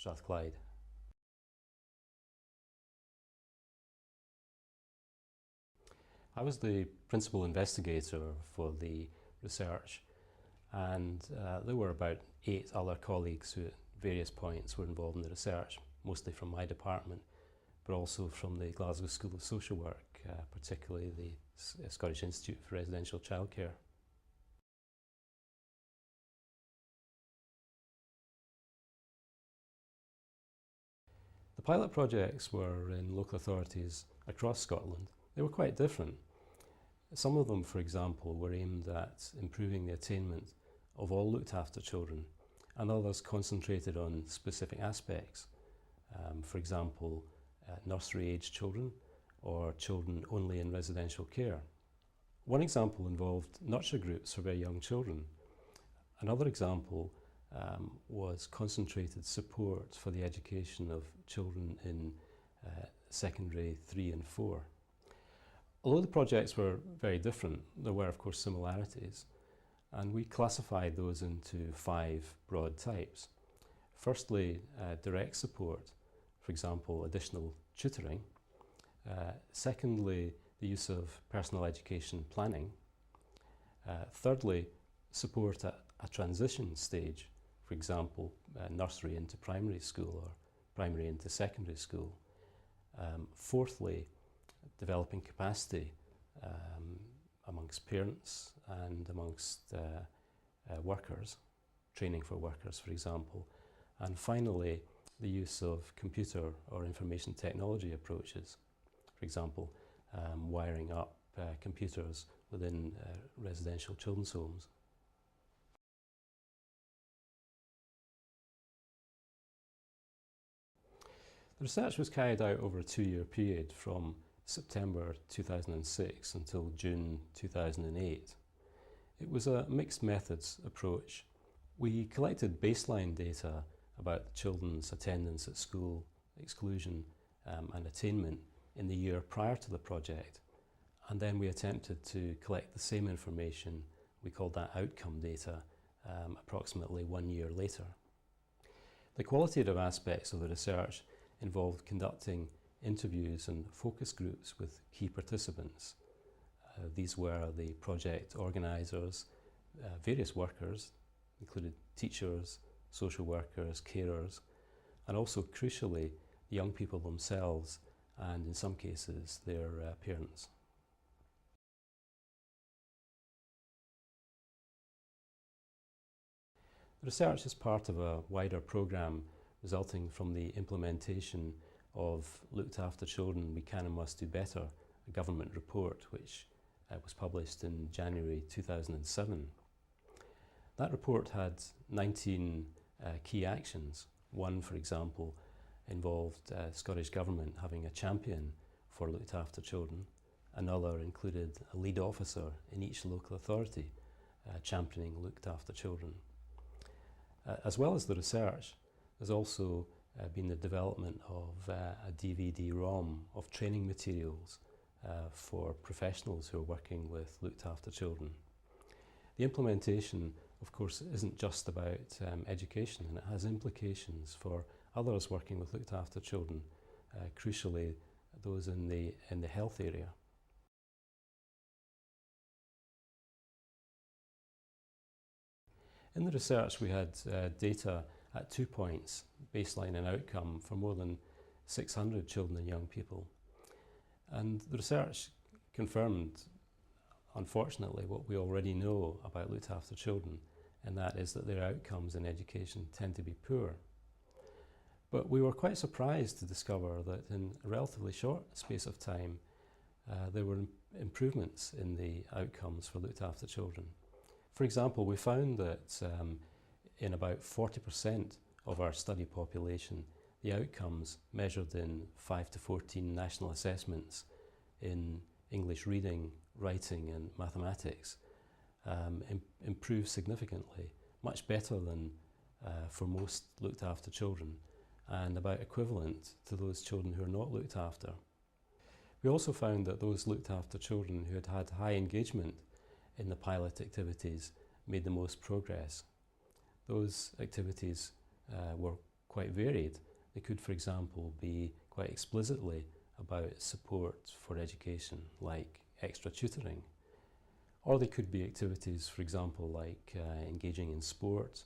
Strathclyde. I was the principal investigator for the research, and there were about 8 other colleagues who at various points were involved in the research, mostly from my department, but also from the Glasgow School of Social Work, particularly the Scottish Institute for Residential Childcare. The pilot projects were in local authorities across Scotland. They were quite different. Some of them, for example, were aimed at improving the attainment of all looked after children, and others concentrated on specific aspects. For example, nursery age children or children only in residential care. One example involved nurture groups for very young children. Another example was concentrated support for the education of children in secondary 3 and 4. Although the projects were very different, there were of course similarities, and we classified those into 5 broad types. Firstly, direct support, for example, additional tutoring. Secondly, the use of personal education planning. Thirdly, support at a transition stage, for example, nursery into primary school or primary into secondary school. Fourthly, developing capacity amongst parents and amongst workers, training for workers, for example. And finally, the use of computer or information technology approaches, for example, wiring up computers within residential children's homes. The research was carried out over a 2-year period from September 2006 until June 2008. It was a mixed methods approach. We collected baseline data about children's attendance at school, exclusion and attainment in the year prior to the project, and then we attempted to collect the same information, we called that outcome data, approximately 1 year later. The qualitative aspects of the research involved conducting interviews and focus groups with key participants. These were the project organisers, various workers, included teachers, social workers, carers, and also crucially the young people themselves and in some cases their parents. The research is part of a wider programme resulting from the implementation of Looked After Children We Can and Must Do Better, a government report which was published in January 2007. That report had 19 key actions. One, for example, involved Scottish Government having a champion for looked after children. Another included a lead officer in each local authority championing looked after children. As well as the research, there's also been the development of a DVD-ROM of training materials for professionals who are working with looked after children. The implementation, of course, isn't just about education, and it has implications for others working with looked after children, crucially those in the health area. In the research we had data at 2 points, baseline and outcome, for more than 600 children and young people. And the research confirmed, unfortunately, what we already know about looked after children, and that is that their outcomes in education tend to be poor. But we were quite surprised to discover that in a relatively short space of time, there were improvements in the outcomes for looked after children. For example, we found that in about 40% of our study population, the outcomes measured in 5 to 14 national assessments in English reading, writing and mathematics improved significantly, much better than for most looked after children, and about equivalent to those children who are not looked after. We also found that those looked after children who had had high engagement in the pilot activities made the most progress. Those activities were quite varied. They could, for example, be quite explicitly about support for education, like extra tutoring. Or they could be activities, for example, like engaging in sport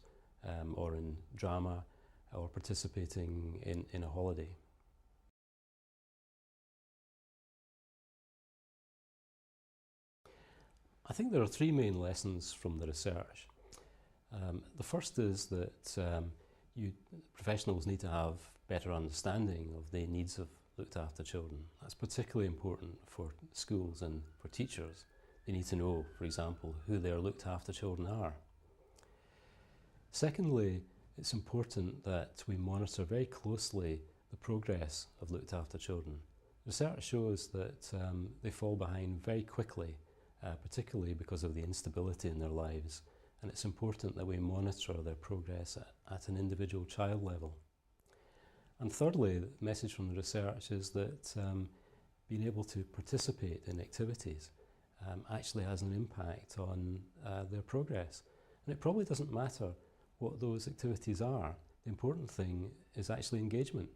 or in drama or participating in a holiday. I think there are three main lessons from the research. The first is that professionals need to have better understanding of the needs of looked after children. That's particularly important for schools and for teachers. They need to know, for example, who their looked after children are. Secondly, it's important that we monitor very closely the progress of looked after children. Research shows that they fall behind very quickly, particularly because of the instability in their lives, and it's important that we monitor their progress at an individual child level. And thirdly, the message from the research is that being able to participate in activities actually has an impact on their progress. And it probably doesn't matter what those activities are. The important thing is actually engagement.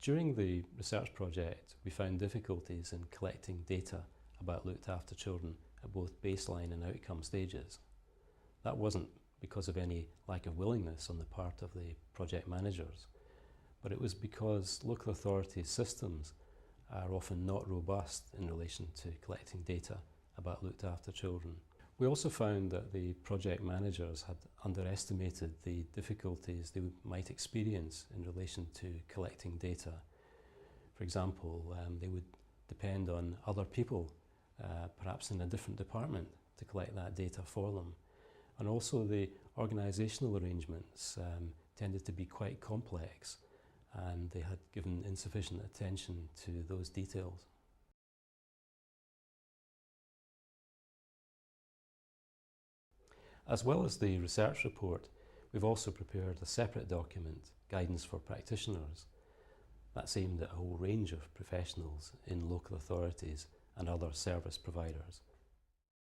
During the research project, we found difficulties in collecting data about looked after children at both baseline and outcome stages. That wasn't because of any lack of willingness on the part of the project managers, but it was because local authorities' systems are often not robust in relation to collecting data about looked after children. We also found that the project managers had underestimated the difficulties they might experience in relation to collecting data. For example, they would depend on other people, perhaps in a different department, to collect that data for them. And also the organisational arrangements tended to be quite complex, and they had given insufficient attention to those details. As well as the research report, we've also prepared a separate document, Guidance for Practitioners. That's aimed at a whole range of professionals in local authorities and other service providers.